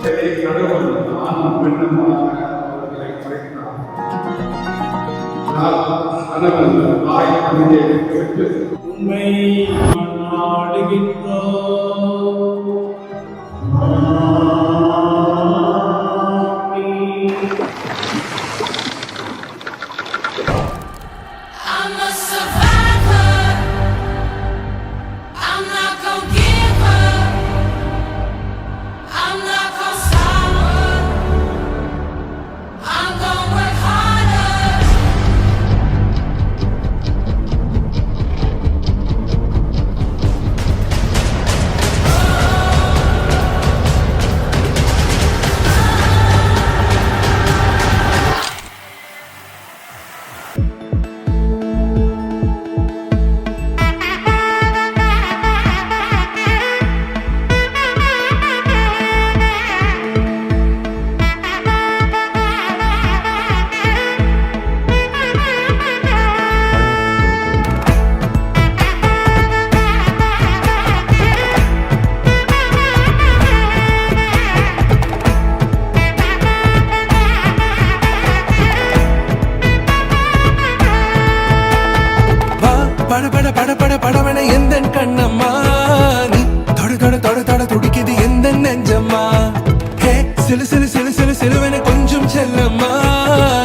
கடவுள் ஆணும் பெண்ணுமாக அவர்களை படைத்தார். கணவன் தாய் தந்தையை விட்டு உண்மை நாடுகின்றோம். I'm a survivor. I'm not gonna give up. I'm not gonna sour. I'm gonna work harder. பட பட பட பட படவன எந்த கண்ணம்மா நீ தொட தொட தொட தொட துடிக்குது எந்த நெஞ்சம்மா ஹே சிலு சிலு சிலு சிலு சிலுவன கொஞ்சம் செல்லம்மா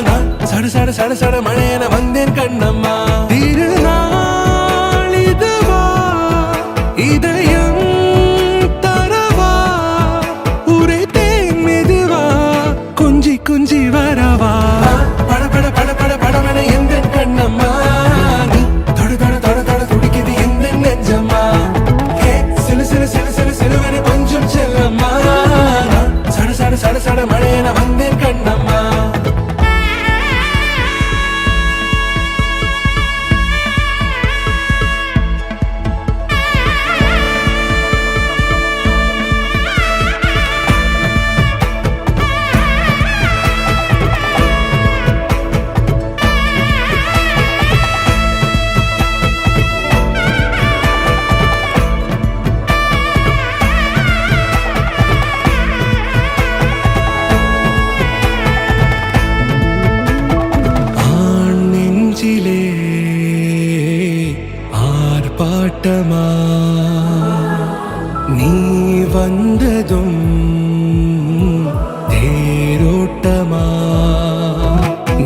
நான் சட சட சட சட மழையன வந்தேன் கண்ணம்மா திருநாள் இதுவா இதயம் தரவா உரைத்தேன் மெதுவா குஞ்சி குஞ்சி வரவா பட பட பட பட படவன எந்த கண்ணம்மா சட சட மழையன வந்தேன் கண்ணம்மா ஆர்ப்பாட்டமா நீ வந்ததும் தேரோட்டமா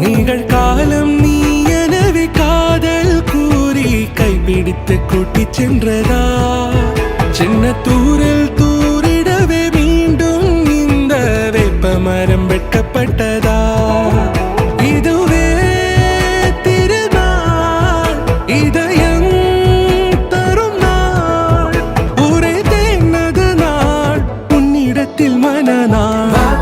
நிகழ்காலம் நீ எனவே காதல் கூறி கைப்பிடித்து கூட்டிச் சென்றதா சின்ன தூரில் தூரிடவே மீண்டும் இந்த வேப்ப மரம் வெட்கப்பட்டதா இதுவே திருநாள் இதயம் தரும் நாள் உரை தேனது நாள் உன்னிடத்தில் மனநாள்